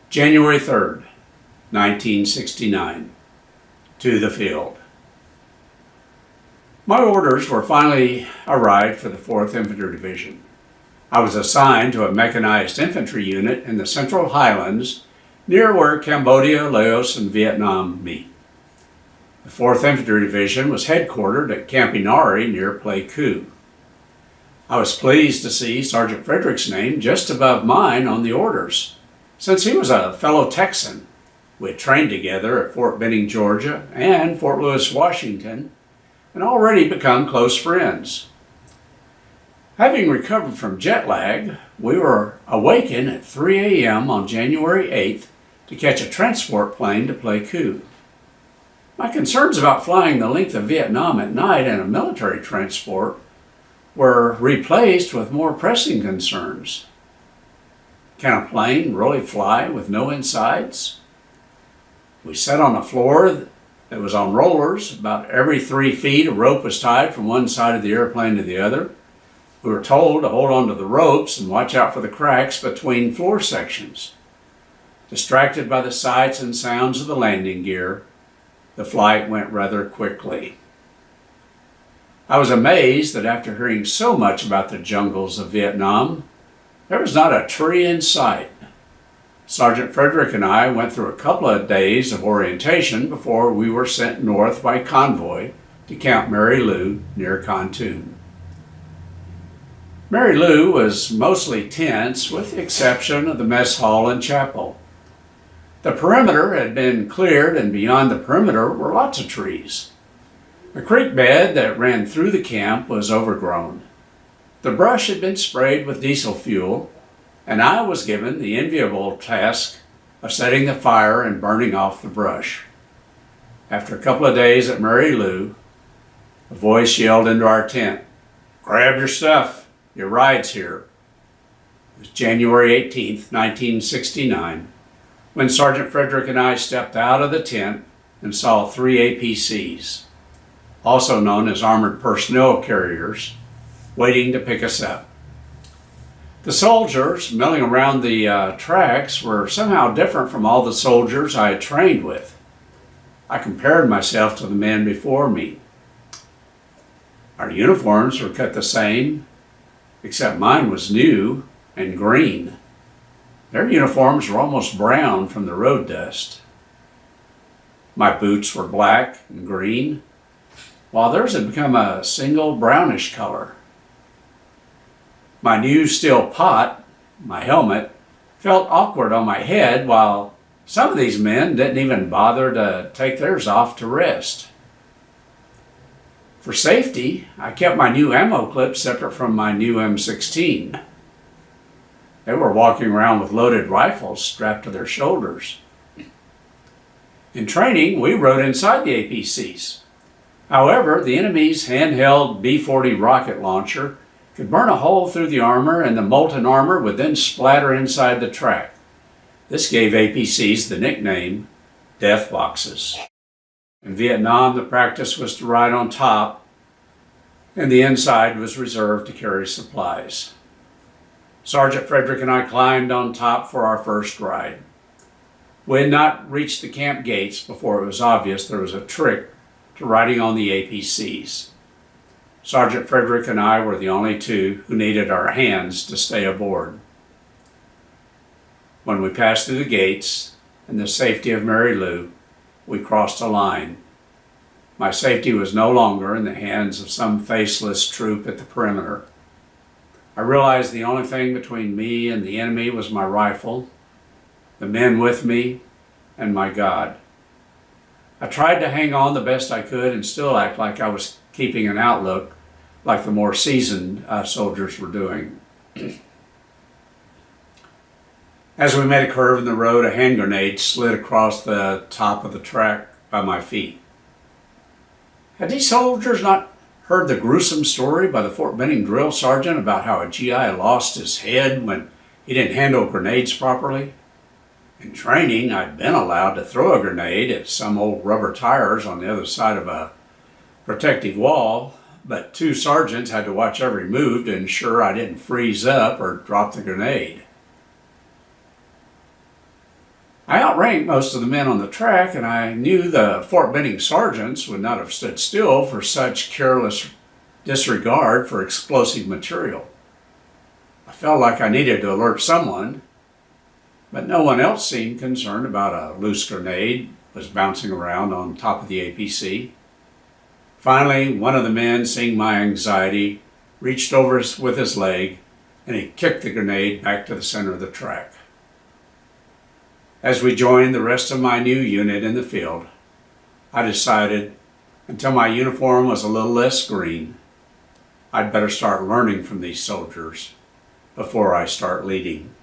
January 3rd, 1969. To the field. My orders were finally arrived for the 4th Infantry Division. I was assigned to a mechanized infantry unit in the Central Highlands near where Cambodia, Laos, and Vietnam meet. The 4th Infantry Division was headquartered at Camp Enari near Pleiku. I was pleased to see Sergeant Frederick's name just above mine on the orders, since he was a fellow Texan. We had trained together at Fort Benning, Georgia, and Fort Lewis, Washington, and already become close friends. Having recovered from jet lag, we were awakened at 3 a.m. on January 8th to catch a transport plane to Pleiku. My concerns about flying the length of Vietnam at night in a military transport were replaced with more pressing concerns. Can a plane really fly with no insides? We sat on a floor that was on rollers. About every 3 feet, a rope was tied from one side of the airplane to the other. We were told to hold on to the ropes and watch out for the cracks between floor sections. Distracted by the sights and sounds of the landing gear, the flight went rather quickly. I was amazed that after hearing so much about the jungles of Vietnam, there was not a tree in sight. Sergeant Frederick and I went through a couple of days of orientation before we were sent north by convoy to Camp Enari near Kontum. Enari was mostly tents with the exception of the mess hall and chapel. The perimeter had been cleared, and beyond the perimeter were lots of trees. The creek bed that ran through the camp was overgrown. The brush had been sprayed with diesel fuel, and I was given the enviable task of setting the fire and burning off the brush. After a couple of days at Enari, a voice yelled into our tent, "Grab your stuff, your ride's here." It was January 18th, 1969, when Sergeant Frederick and I stepped out of the tent and saw 3 APCs, also known as armored personnel carriers, waiting to pick us up. The soldiers milling around the tracks were somehow different from all the soldiers I had trained with. I compared myself to the men before me. Our uniforms were cut the same, except mine was new and green. Their uniforms were almost brown from the road dust. My boots were black and green, while theirs had become a single brownish color. My new steel pot, my helmet, felt awkward on my head, while some of these men didn't even bother to take theirs off to rest. For safety, I kept my new ammo clip separate from my new M16. They were walking around with loaded rifles strapped to their shoulders. In training, we rode inside the APCs. However, the enemy's handheld B-40 rocket launcher could burn a hole through the armor, and the molten armor would then splatter inside the track. This gave APCs the nickname death boxes. In Vietnam, the practice was to ride on top, and the inside was reserved to carry supplies. Sergeant Frederick and I climbed on top for our first ride. We had not reached the camp gates before it was obvious there was a trick to riding on the APCs. Sergeant Frederick and I were the only two who needed our hands to stay aboard. When we passed through the gates and the safety of Enari, we crossed a line. My safety was no longer in the hands of some faceless troop at the perimeter. I realized the only thing between me and the enemy was my rifle, the men with me, and my God. I tried to hang on the best I could and still act like I was keeping an outlook like the more seasoned soldiers were doing. As we made a curve in the road, a hand grenade slid across the top of the track by my feet. Had these soldiers not heard the gruesome story by the Fort Benning drill sergeant about how a GI lost his head when he didn't handle grenades properly? In training, I'd been allowed to throw a grenade at some old rubber tires on the other side of a protective wall, but 2 sergeants had to watch every move to ensure I didn't freeze up or drop the grenade. outranked most of the men on the track, and I knew the Fort Benning sergeants would not have stood still for such careless disregard for explosive material. I felt like I needed to alert someone, but no one else seemed concerned about a loose grenade that was bouncing around on top of the APC. Finally, one of the men, seeing my anxiety, reached over with his leg and he kicked the grenade back to the center of the track. As we joined the rest of my new unit in the field, I decided, until my uniform was a little less green, I'd better start learning from these soldiers before I start leading.